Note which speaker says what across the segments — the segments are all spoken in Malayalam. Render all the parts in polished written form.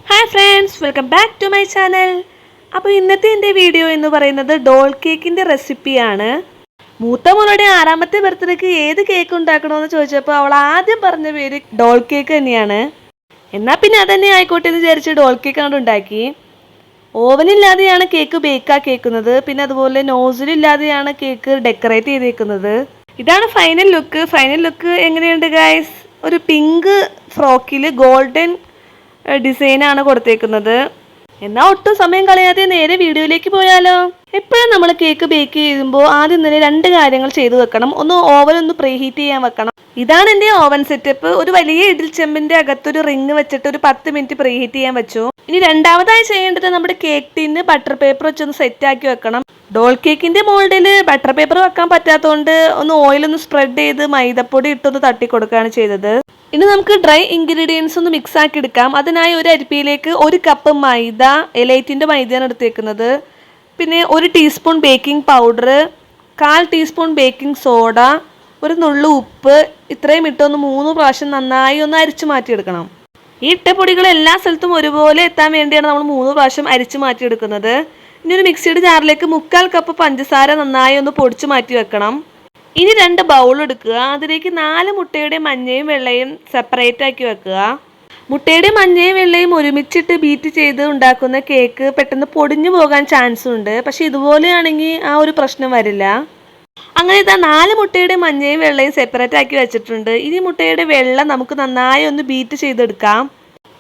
Speaker 1: Hi friends, welcome back to my channel. അപ്പോൾ ഇന്നത്തെ എൻ്റെ വീഡിയോ എന്ന് പറയുന്നത് ഡോൾ കേക്കിൻ്റെ റെസിപ്പിയാണ്. മൂത്ത മോളുടെ 6ാമത്തെ ബർത്ത്ഡേക്ക് ഏത് കേക്ക് ഉണ്ടാക്കണമെന്ന് ചോദിച്ചപ്പോൾ അവൾ ആദ്യം പറഞ്ഞ പേര് ഡോൾ കേക്ക് തന്നെയാണ്. എന്നാൽ പിന്നെ അതന്നെ ആയിക്കോട്ടെ എന്ന് വിചാരിച്ച് ഡോൾ കേക്ക് അങ്ങോട്ട് ഉണ്ടാക്കി. ഓവനില്ലാതെയാണ് കേക്ക് ബേക്കാക്കിയേക്കുന്നത്. പിന്നെ അതുപോലെ നോസിലില്ലാതെയാണ് കേക്ക് ഡെക്കറേറ്റ് ചെയ്തേക്കുന്നത്. ഇതാണ് ഫൈനൽ ലുക്ക്. ഫൈനൽ ലുക്ക് എങ്ങനെയുണ്ട് ഗൈസ്? ഒരു പിങ്ക് ഫ്രോക്കിൽ ഗോൾഡൻ ഡിസൈനാണ് കൊടുത്തേക്കുന്നത്. എന്നാൽ ഒട്ടും സമയം കളയാതെ നേരെ വീഡിയോയിലേക്ക് പോയാലോ. എപ്പോഴും നമ്മൾ കേക്ക് ബേക്ക് ചെയ്യുമ്പോൾ ആദ്യം തന്നെ 2 കാര്യങ്ങൾ ചെയ്തു വെക്കണം. ഒന്ന് ഓവൻ പ്രീഹീറ്റ് ചെയ്യാൻ വെക്കണം. ഇതാണ് എൻ്റെ ഓവൻ സെറ്റപ്പ്. ഒരു വലിയ ഇഡിൽ ചെമ്പിൻ്റെ അകത്തൊരു റിങ് വെച്ചിട്ട് ഒരു 10 മിനിറ്റ് പ്രീഹീറ്റ് ചെയ്യാൻ വെച്ചു. ഇനി രണ്ടാമതായി ചെയ്യേണ്ടത് നമ്മുടെ കേക്ക് ടിന്ന് ബട്ടർ പേപ്പർ വെച്ചൊന്ന് സെറ്റാക്കി വെക്കണം. ഡോൾ കേക്കിൻ്റെ മോൾഡിൽ ബട്ടർ പേപ്പർ വെക്കാൻ പറ്റാത്തതുകൊണ്ട് ഓയിലൊന്ന് സ്പ്രെഡ് ചെയ്ത് മൈദപ്പൊടി ഇട്ടൊന്ന് തട്ടി കൊടുക്കുകയാണ് ചെയ്തത്. ഇനി നമുക്ക് ഡ്രൈ ഇൻഗ്രീഡിയൻസ് ഒന്ന് മിക്സ് ആക്കി എടുക്കാം. അതിനായി ഒരു അരിപ്പയിലേക്ക് 1 കപ്പ് മൈദ, എലൈറ്റിൻ്റെ മൈദയാണ് എടുത്തേക്കുന്നത്. പിന്നെ 1 teaspoon baking powder, 1/4 teaspoon baking soda, ഒരു നുള്ളു ഉപ്പ്, ഇത്രയും ഇട്ടൊന്ന് 3 പ്രാവശ്യം നന്നായി ഒന്ന് അരിച്ചു മാറ്റിയെടുക്കണം. ഈ ഇട്ട പൊടികൾ എല്ലാ സ്ഥലത്തും ഒരുപോലെ എത്താൻ വേണ്ടിയാണ് നമ്മൾ 3 പ്രാവശ്യം അരിച്ചു മാറ്റിയെടുക്കുന്നത്. ഇനി ഒരു മിക്സിയുടെ ജാറിലേക്ക് 1/4 കപ്പ് പഞ്ചസാര നന്നായി ഒന്ന് പൊടിച്ചു മാറ്റി വെക്കണം. ഇനി 2 ബൗൾ എടുക്കുക. അതിലേക്ക് 4 മുട്ടയുടെ മഞ്ഞയും വെള്ളയും സെപ്പറേറ്റ് ആക്കി വെക്കുക. മുട്ടയുടെ മഞ്ഞയും വെള്ളയും ഒരുമിച്ചിട്ട് ബീറ്റ് ചെയ്ത് ഉണ്ടാക്കുന്ന കേക്ക് പെട്ടെന്ന് പൊടിഞ്ഞു പോകാൻ ചാൻസ് ഉണ്ട്. പക്ഷെ ഇതുപോലെയാണെങ്കിൽ ആ ഒരു പ്രശ്നം വരില്ല. അങ്ങനെ ഇതാ 4 മുട്ടയുടെ മഞ്ഞയും വെള്ളയും സെപ്പറേറ്റ് ആക്കി വെച്ചിട്ടുണ്ട്. ഇനി മുട്ടയുടെ വെള്ള നമുക്ക് നന്നായി ഒന്ന് ബീറ്റ് ചെയ്തെടുക്കാം.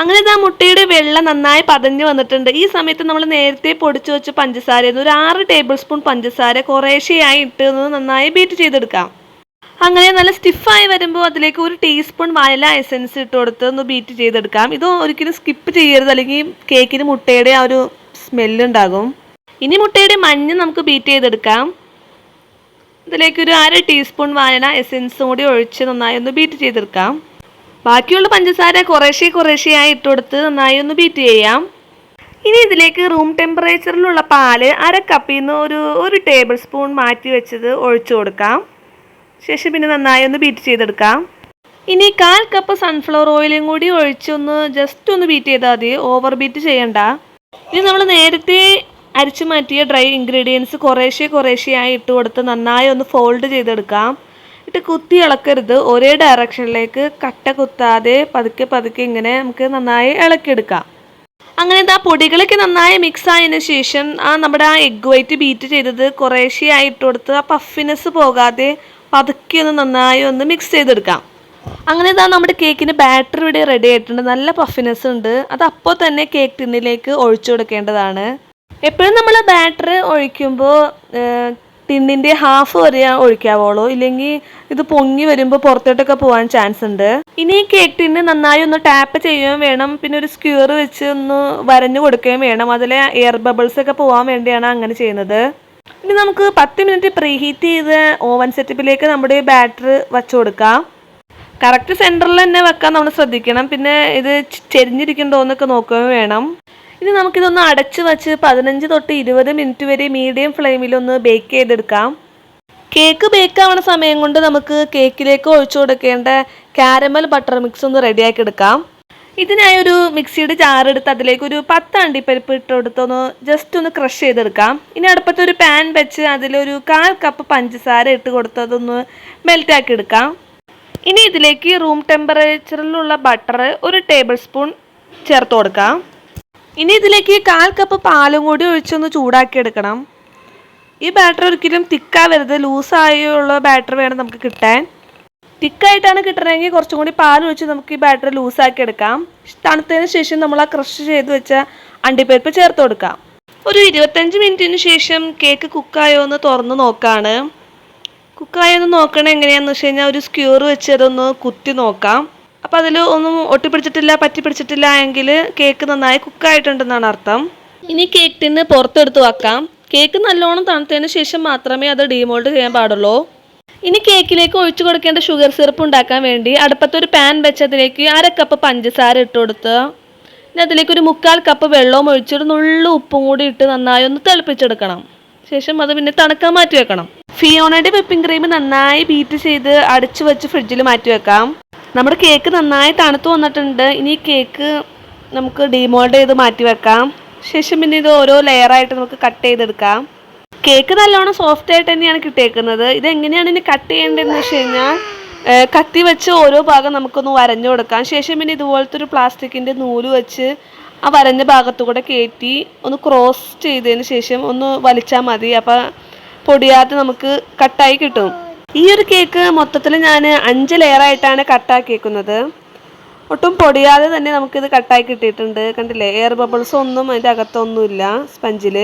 Speaker 1: അങ്ങനെ ഇതാ മുട്ടയുടെ വെള്ള നന്നായി പതഞ്ഞു വന്നിട്ടുണ്ട്. ഈ സമയത്ത് നമ്മൾ നേരത്തെ പൊടിച്ചു വെച്ച പഞ്ചസാര ഒരു 6 ടേബിൾ സ്പൂൺ പഞ്ചസാര കുറേശ്ശെയായി ഇട്ട് നന്നായി ബീറ്റ് ചെയ്തെടുക്കാം. അങ്ങനെ നല്ല സ്റ്റിഫായി വരുമ്പോൾ അതിലേക്ക് 1 ടീസ്പൂൺ വാനില എസൻസ് ഇട്ട് കൊടുത്ത് ഒന്ന് ബീറ്റ് ചെയ്തെടുക്കാം. ഇത് ഒരിക്കലും സ്കിപ്പ് ചെയ്യരുത്, അല്ലെങ്കിൽ കേക്കിന് മുട്ടയുടെ ആ ഒരു സ്മെല്ലുണ്ടാകും. ഇനി മുട്ടയുടെ മഞ്ഞ നമുക്ക് ബീറ്റ് ചെയ്തെടുക്കാം. ഇതിലേക്ക് ഒരു 1/2 ടീസ്പൂൺ വാനില എസൻസും കൂടി ഒഴിച്ച് നന്നായി ഒന്ന് ബീറ്റ് ചെയ്തെടുക്കാം. ബാക്കിയുള്ള പഞ്ചസാര കുറേശ്ശെയായി ഇട്ട് കൊടുത്ത് നന്നായി ഒന്ന് ബീറ്റ് ചെയ്യാം. ഇനി ഇതിലേക്ക് റൂം ടെമ്പറേച്ചറിലുള്ള പാല് 1/2 കപ്പിൽ നിന്ന് ഒരു ടേബിൾ സ്പൂൺ മാറ്റി വെച്ചത് ഒഴിച്ചു കൊടുക്കാം. ശേഷം പിന്നെ നന്നായി ഒന്ന് ബീറ്റ് ചെയ്തെടുക്കാം. ഇനി 1/4 കപ്പ് സൺഫ്ലവർ ഓയിലും കൂടി ഒഴിച്ചൊന്ന് ജസ്റ്റ് ഒന്ന് ബീറ്റ് ചെയ്താൽ മതി, ഓവർ ബീറ്റ് ചെയ്യണ്ട. ഇനി നമ്മൾ നേരത്തെ അരിച്ചു മാറ്റിയ ഡ്രൈ ഇൻഗ്രീഡിയൻസ് കുറേശ്ശെയായി ഇട്ട് കൊടുത്ത് നന്നായി ഒന്ന് ഫോൾഡ് ചെയ്തെടുക്കാം. ഇട്ട് കുത്തി ഇളക്കരുത്, ഒരേ ഡയറക്ഷനിലേക്ക് കട്ട കുത്താതെ പതുക്കെ ഇങ്ങനെ നമുക്ക് നന്നായി ഇളക്കിയെടുക്കാം. അങ്ങനെ ആ പൊടികളൊക്കെ നന്നായി മിക്സ് ആയതിനു ശേഷം നമ്മുടെ എഗ് വൈറ്റ് ബീറ്റ് ചെയ്തത് കുറേശ്ശെയായി ഇട്ട് കൊടുത്ത് ആ പഫിനെസ് പോകാതെ പതുക്കെ ഒന്ന് നന്നായി ഒന്ന് മിക്സ് ചെയ്തെടുക്കാം. അങ്ങനെ നമ്മുടെ കേക്കിന് ബാറ്റർ ഇവിടെ റെഡി ആയിട്ടുണ്ട്. നല്ല പഫിനെസ് ഉണ്ട്. അത് അപ്പോൾ തന്നെ കേക്ക് ടിന്നിലേക്ക് ഒഴിച്ചു കൊടുക്കേണ്ടതാണ്. എപ്പോഴും നമ്മൾ ബാറ്റർ ഒഴിക്കുമ്പോൾ ടിന്നിൻ്റെ ഹാഫ് വരെ ഒഴിക്കാവുള്ളൂ, ഇല്ലെങ്കിൽ ഇത് പൊങ്ങി വരുമ്പോൾ പുറത്തോട്ടൊക്കെ പോകാൻ ചാൻസ് ഉണ്ട്. ഇനി കേക്ക് ടിന്ന് നന്നായി ഒന്ന് ടാപ്പ് ചെയ്യുകയും വേണം. പിന്നെ ഒരു സ്ക്യൂർ വെച്ച് ഒന്ന് വരഞ്ഞു കൊടുക്കുകയും വേണം. അതിലെ എയർ ബബിൾസ് ഒക്കെ പോകാൻ വേണ്ടിയാണ് അങ്ങനെ ചെയ്യുന്നത്. ഇനി നമുക്ക് 10 മിനിറ്റ് പ്രീഹീറ്റ് ചെയ്ത് ഓവൻ സെറ്റപ്പിലേക്ക് നമ്മുടെ ബാറ്റർ വച്ചു കൊടുക്കാം. കറക്റ്റ് സെൻറ്ററിൽ തന്നെ വെക്കാൻ നമ്മൾ ശ്രദ്ധിക്കണം. പിന്നെ ഇത് ചെരിഞ്ഞിരിക്കണ്ടോ എന്നൊക്കെ നോക്കുകയും വേണം. ഇനി നമുക്കിതൊന്ന് അടച്ച് വെച്ച് 15 തൊട്ട് 20 മിനിറ്റ് വരെ മീഡിയം ഫ്ലെയിമിലൊന്ന് ബേക്ക് ചെയ്തെടുക്കാം. കേക്ക് ബേക്കാവുന്ന സമയം കൊണ്ട് നമുക്ക് കേക്കിലേക്ക് ഒഴിച്ചു കൊടുക്കേണ്ട കാരമൽ ബട്ടർ മിക്സ് ഒന്ന് റെഡിയാക്കി എടുക്കാം. ഇതിനായി ഒരു മിക്സിയുടെ ജാർ എടുത്ത് അതിലേക്ക് ഒരു 10 അണ്ടിപ്പരിപ്പ് ഇട്ട് കൊടുത്തൊന്ന് ജസ്റ്റ് ഒന്ന് ക്രഷ് ചെയ്തെടുക്കാം. ഇനി അടുപ്പത്തൊരു പാൻ വെച്ച് അതിലൊരു 1/4 കപ്പ് പഞ്ചസാര ഇട്ട് കൊടുത്തതൊന്ന് മെൽറ്റാക്കി എടുക്കാം. ഇനി ഇതിലേക്ക് റൂം ടെമ്പറേച്ചറിലുള്ള ബട്ടർ 1 ടേബിൾ സ്പൂൺ ചേർത്ത് കൊടുക്കാം. ഇനി ഇതിലേക്ക് 1/4 കപ്പ് പാലും കൂടി ഒഴിച്ചൊന്ന് ചൂടാക്കി എടുക്കണം. ഈ ബാറ്റർ ഒരിക്കലും തിക്കാവരുത്, ലൂസായുള്ള ബാറ്റർ വേണം നമുക്ക് കിട്ടാൻ. തിക്കായിട്ടാണ് കിട്ടണമെങ്കിൽ കുറച്ചും കൂടി പാൽ ഒഴിച്ച് നമുക്ക് ഈ ബാറ്റർ ലൂസാക്കി എടുക്കാം. തണുത്തതിന് ശേഷം നമ്മൾ ആ ക്രഷ് ചെയ്ത് വെച്ച അണ്ടിപ്പരിപ്പ് ചേർത്ത് കൊടുക്കാം. ഒരു 25 മിനിറ്റിന് ശേഷം കേക്ക് കുക്കായോ എന്ന് തുറന്ന് നോക്കാണ്. കുക്കായൊന്ന് നോക്കണം എങ്ങനെയാണെന്ന് വെച്ച് കഴിഞ്ഞാൽ ഒരു സ്ക്യൂർ വെച്ച് അതൊന്ന് കുത്തി നോക്കാം. അപ്പോൾ അതിൽ ഒന്നും ഒട്ടിപ്പിടിച്ചിട്ടില്ല, പറ്റി പിടിച്ചിട്ടില്ല എങ്കിൽ കേക്ക് നന്നായി കുക്കായിട്ടുണ്ടെന്നാണ് അർത്ഥം. ഇനി കേക്ക് ടിന്ന് പുറത്തെടുത്ത് വെക്കാം. കേക്ക് നല്ലോണം തണുത്തതിന് ശേഷം മാത്രമേ അത് ഡീമോൾഡ് ചെയ്യാൻ പാടുള്ളൂ. ഇനി കേക്കിലേക്ക് ഒഴിച്ചു കൊടുക്കേണ്ട ഷുഗർ സിറപ്പ് ഉണ്ടാക്കാൻ വേണ്ടി അടുപ്പത്തൊരു പാൻ വെച്ച് അതിലേക്ക് 1/2 കപ്പ് പഞ്ചസാര ഇട്ട് കൊടുത്ത് ഇനി അതിലേക്ക് ഒരു 1/4 കപ്പ് വെള്ളവും ഒഴിച്ചൊരു നുള്ളു ഉപ്പും കൂടി ഇട്ട് നന്നായി ഒന്ന് തിളപ്പിച്ചെടുക്കണം. ശേഷം അത് പിന്നെ തണുക്കാൻ മാറ്റി വെക്കണം. ഫിയോണയുടെ വിപ്പിംഗ് ക്രീം നന്നായി ബീറ്റ് ചെയ്ത് അടച്ചു വെച്ച് ഫ്രിഡ്ജിൽ മാറ്റി വെക്കാം. നമ്മുടെ കേക്ക് നന്നായി തണുത്ത് വന്നിട്ടുണ്ട്. ഇനി കേക്ക് നമുക്ക് ഡിമോൾഡ് ചെയ്ത് മാറ്റി വെക്കാം. ശേഷം പിന്നെ ഇത് ഓരോ ലെയറായിട്ട് നമുക്ക് കട്ട് ചെയ്തെടുക്കാം. കേക്ക് നല്ലോണം സോഫ്റ്റ് ആയിട്ട് തന്നെയാണ് കിട്ടിയേക്കുന്നത്. ഇതെങ്ങനെയാണ് ഇനി കട്ട് ചെയ്യേണ്ടതെന്ന് വെച്ച് കഴിഞ്ഞാൽ കത്തി വെച്ച് ഓരോ ഭാഗം നമുക്കൊന്ന് വരഞ്ഞു കൊടുക്കാം. ശേഷം പിന്നെ ഇതുപോലത്തെ ഒരു പ്ലാസ്റ്റിക്കിൻ്റെ നൂല് വെച്ച് ആ വരഞ്ഞ ഭാഗത്തുകൂടെ കയറ്റി ഒന്ന് ക്രോസ് ചെയ്തതിന് ശേഷം ഒന്ന് വലിച്ചാൽ മതി. അപ്പം പൊടിയാതെ നമുക്ക് കട്ടായി കിട്ടും. ഈ ഒരു കേക്ക് മൊത്തത്തിൽ ഞാൻ 5 ലെയറായിട്ടാണ് കട്ടാക്കിയേക്കുന്നത്. ഒട്ടും പൊടിയാതെ തന്നെ നമുക്കിത് കട്ടായി കിട്ടിയിട്ടുണ്ട്. കണ്ടില്ലേ, എയർ ബബിൾസ് ഒന്നും അതിൻ്റെ അകത്തൊന്നുമില്ല സ്പഞ്ചിൽ.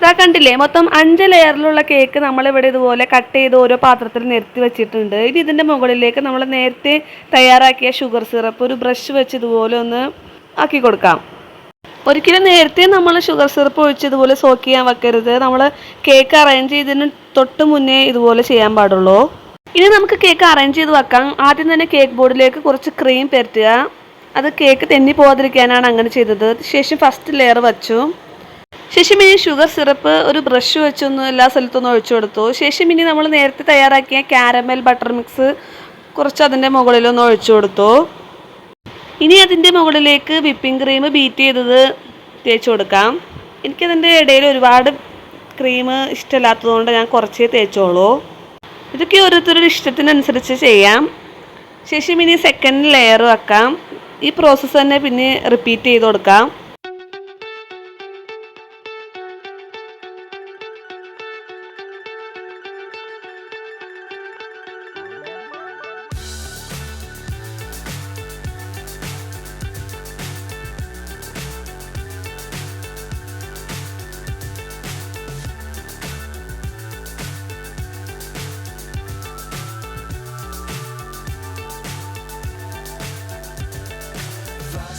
Speaker 1: ഇതാ കണ്ടില്ലേ, മൊത്തം 5 ലെയറിലുള്ള കേക്ക് നമ്മളിവിടെ ഇതുപോലെ കട്ട് ചെയ്ത് ഓരോ പാത്രത്തിൽ നിരത്തി വെച്ചിട്ടുണ്ട്. ഇനി ഇതിൻ്റെ മുകളിലേക്ക് നമ്മൾ നേരത്തെ തയ്യാറാക്കിയ ഷുഗർ സിറപ്പ് ഒരു ബ്രഷ് വെച്ച് ഇതുപോലെ ഒന്ന് ആക്കി കൊടുക്കാം. ഒരിക്കലും നേരത്തെ നമ്മൾ ഷുഗർ സിറപ്പ് ഒഴിച്ച് ഇതുപോലെ സോക്ക് ചെയ്യാൻ വെക്കരുത്. നമ്മൾ കേക്ക് അറേഞ്ച് ചെയ്തതിന് തൊട്ട് മുന്നേ ഇതുപോലെ ചെയ്യാൻ പാടുള്ളൂ. ഇനി നമുക്ക് കേക്ക് അറേഞ്ച് ചെയ്ത് വെക്കാം. ആദ്യം തന്നെ കേക്ക് ബോർഡിലേക്ക് കുറച്ച് ക്രീം പുരട്ടുക. അത് കേക്ക് തെന്നി പോകാതിരിക്കാനാണ് അങ്ങനെ ചെയ്തത്. ശേഷം ഫസ്റ്റ് ലെയർ വെച്ചു. ശേഷം ഇനി ഷുഗർ സിറപ്പ് ഒരു ബ്രഷ് വെച്ചൊന്ന് എല്ലാ സ്ഥലത്തൊന്നും ഒഴിച്ചു കൊടുത്തു. ശേഷം ഇനി നമ്മൾ നേരത്തെ തയ്യാറാക്കിയ കാരമൽ ബട്ടർ മിക്സ് കുറച്ച് അതിൻ്റെ മുകളിലൊന്ന് ഒഴിച്ചു കൊടുത്തു. ഇനി അതിൻ്റെ മുകളിലേക്ക് വിപ്പിംഗ് ക്രീം ബീറ്റ് ചെയ്തത് തേച്ച് കൊടുക്കാം. എനിക്കതിൻ്റെ ഇടയിൽ ഒരുപാട് ക്രീം ഇഷ്ടമില്ലാത്തതുകൊണ്ട് ഞാൻ കുറച്ചേ തേച്ചോളൂ. ഇതൊക്കെ ഓരോരുത്തരുടെ ഇഷ്ടത്തിനനുസരിച്ച് ചെയ്യാം. ശേഷം ഇനി സെക്കൻഡ് ലെയർ വെക്കാം. ഈ പ്രോസസ്സ് തന്നെ പിന്നെ റിപ്പീറ്റ് ചെയ്ത് കൊടുക്കാം.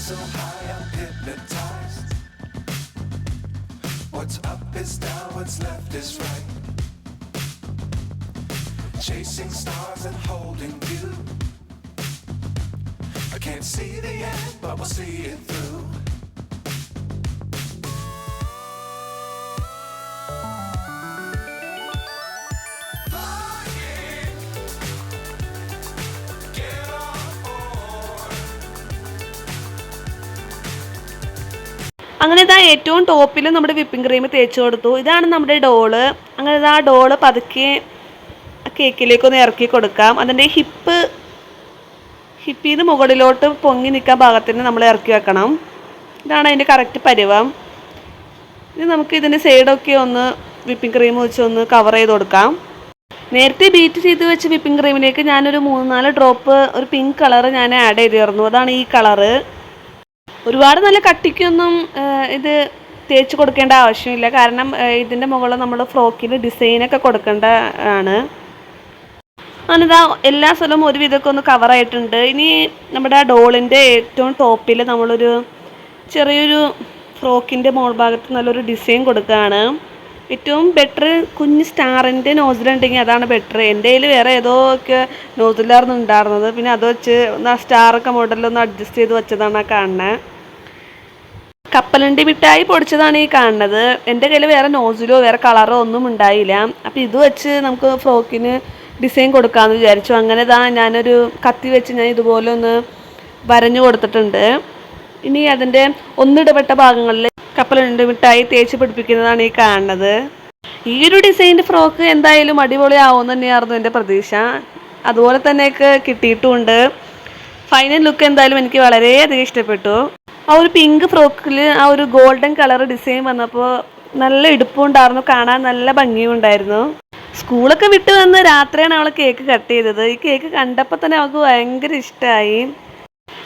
Speaker 2: So high, I'm hypnotized. What's up is down, what's left is right. Chasing stars and holding you. I can't see the end, but we'll see it through.
Speaker 1: അങ്ങനെ ഇതാ ഏറ്റവും ടോപ്പിൽ നമ്മുടെ വിപ്പിംഗ് ക്രീം തേച്ച് കൊടുത്തു. ഇതാണ് നമ്മുടെ ഡോള്. അങ്ങനെ ഇതാ ഡോള് പതുക്കെ കേക്കിലേക്കൊന്ന് ഇറക്കി കൊടുക്കാം. അതിൻ്റെ ഹിപ്പിൽ നിന്ന് മുകളിലോട്ട് പൊങ്ങി നിൽക്കാൻ ഭാഗത്തിന് നമ്മൾ ഇറക്കി വെക്കണം. ഇതാണ് അതിൻ്റെ കറക്റ്റ് പരുവം. ഇനി നമുക്ക് ഇതിൻ്റെ സൈഡൊക്കെ ഒന്ന് വിപ്പിംഗ് ക്രീം വെച്ച് ഒന്ന് കവർ ചെയ്ത് കൊടുക്കാം. നേരത്തെ ബീറ്റ് ചെയ്ത് വെച്ച് വിപ്പിംഗ് ക്രീമിലേക്ക് ഞാനൊരു 3-4 ഡ്രോപ്പ് ഒരു പിങ്ക് കളർ ഞാൻ ആഡ് ചെയ്തിരുന്നു. അതാണ് ഈ കളറ്. ഒരുപാട് നല്ല കട്ടിക്കൊന്നും ഇത് തേച്ച് കൊടുക്കേണ്ട ആവശ്യമില്ല. കാരണം ഇതിൻ്റെ മുകളിൽ നമ്മൾ ഫ്രോക്കിൽ ഡിസൈനൊക്കെ കൊടുക്കേണ്ട ആണ്. അങ്ങനെതാ എല്ലാ സ്ഥലവും ഒരുവിധമൊക്കെ ഒന്ന് കവറായിട്ടുണ്ട്. ഇനി നമ്മുടെ ആ ഡോളിൻ്റെ ഏറ്റവും ടോപ്പിൽ നമ്മളൊരു ചെറിയൊരു ഫ്രോക്കിൻ്റെ മോൾ ഭാഗത്ത് നല്ലൊരു ഡിസൈൻ കൊടുക്കുകയാണ്. ഏറ്റവും ബെറ്റർ കുഞ്ഞ് സ്റ്റാറിൻ്റെ നോസിലുണ്ടെങ്കിൽ അതാണ് ബെറ്റർ. എൻ്റെ കയ്യിൽ വേറെ ഏതോ ഒക്കെ നോസിലായിരുന്നു ഉണ്ടായിരുന്നത്. പിന്നെ അത് വെച്ച് ആ സ്റ്റാറൊക്കെ മോഡലൊന്ന് അഡ്ജസ്റ്റ് ചെയ്ത് വെച്ചതാണ് കാണുന്നത്. കപ്പലണ്ടി മിഠായി പൊടിച്ചതാണ് ഈ കാണുന്നത്. എൻ്റെ കയ്യിൽ വേറെ നോസിലോ വേറെ കളറോ ഒന്നും ഉണ്ടായില്ല. അപ്പോൾ ഇത് വെച്ച് നമുക്ക് ഫ്രോക്കിന് ഡിസൈൻ കൊടുക്കാമെന്ന് വിചാരിച്ചു. അങ്ങനെ ഞാനൊരു കത്തി വെച്ച് ഞാൻ ഇതുപോലെ ഒന്ന് വരഞ്ഞു കൊടുത്തിട്ടുണ്ട്. ഇനി അതിൻ്റെ ഒന്നിടപെട്ട ഭാഗങ്ങളിൽ കപ്പലണ്ടി മിഠായി തേച്ച് പിടിപ്പിക്കുന്നതാണ് ഈ കാണുന്നത്. ഈ ഒരു ഡിസൈൻ്റെ ഫ്രോക്ക് എന്തായാലും അടിപൊളിയാവുമെന്ന് തന്നെയായിരുന്നു എൻ്റെ പ്രതീക്ഷ. അതുപോലെ തന്നെയൊക്കെ കിട്ടിയിട്ടുമുണ്ട്. ഫൈനൽ ലുക്ക് എന്തായാലും എനിക്ക് വളരെയധികം ഇഷ്ടപ്പെട്ടു. ആ ഒരു പിങ്ക് ഫ്രോക്കിൽ ആ ഒരു ഗോൾഡൻ കളർ ഡിസൈൻ വന്നപ്പോൾ നല്ല ഇടുപ്പുണ്ടായിരുന്നു, കാണാൻ നല്ല ഭംഗിയും ഉണ്ടായിരുന്നു. സ്കൂളൊക്കെ വിട്ട് വന്ന് രാത്രിയാണ് അവൾ കേക്ക് കട്ട് ചെയ്തത്. ഈ കേക്ക് കണ്ടപ്പോൾ തന്നെ അവൾക്ക് ഭയങ്കര ഇഷ്ടമായി.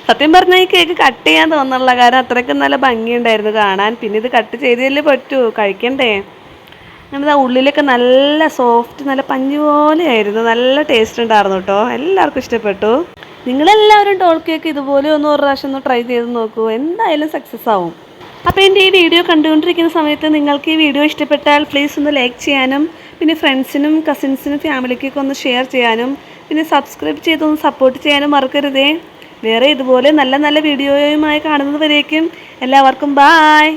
Speaker 1: സത്യം പറഞ്ഞാൽ ഈ കേക്ക് കട്ട് ചെയ്യാൻ തോന്നുന്നില്ല, കാരണം അത്രയ്ക്കും നല്ല ഭംഗിയുണ്ടായിരുന്നു കാണാൻ. പിന്നെ ഇത് കട്ട് ചെയ്തല്ലേ പറ്റൂ, കഴിക്കണ്ടേ. അങ്ങനെ ഉള്ളിലൊക്കെ നല്ല സോഫ്റ്റ്, നല്ല പഞ്ഞി പോലെയായിരുന്നു. നല്ല ടേസ്റ്റ് ഉണ്ടായിരുന്നു കേട്ടോ. എല്ലാവർക്കും ഇഷ്ടപ്പെട്ടു. നിങ്ങളെല്ലാവരും ഡോൾ കേക്ക് ഇതുപോലെ ഒരു പ്രാവശ്യം ഒന്ന് ട്രൈ ചെയ്ത് നോക്കൂ. എന്തായാലും സക്സസ് ആവും. അപ്പോൾ എൻ്റെ ഈ വീഡിയോ കണ്ടുകൊണ്ടിരിക്കുന്ന സമയത്ത് നിങ്ങൾക്ക് ഈ വീഡിയോ ഇഷ്ടപ്പെട്ടാൽ പ്ലീസ് ഒന്ന് ലൈക്ക് ചെയ്യാനും പിന്നെ ഫ്രണ്ട്സിനും കസിൻസിനും ഫാമിലിക്കൊക്കെ ഒന്ന് ഷെയർ ചെയ്യാനും പിന്നെ സബ്സ്ക്രൈബ് ചെയ്തൊന്ന് സപ്പോർട്ട് ചെയ്യാനും മറക്കരുതേ. വേറെ ഇതുപോലെ നല്ല നല്ല വീഡിയോയുമായി കാണുന്നത് വരേക്കും എല്ലാവർക്കും ബായ്.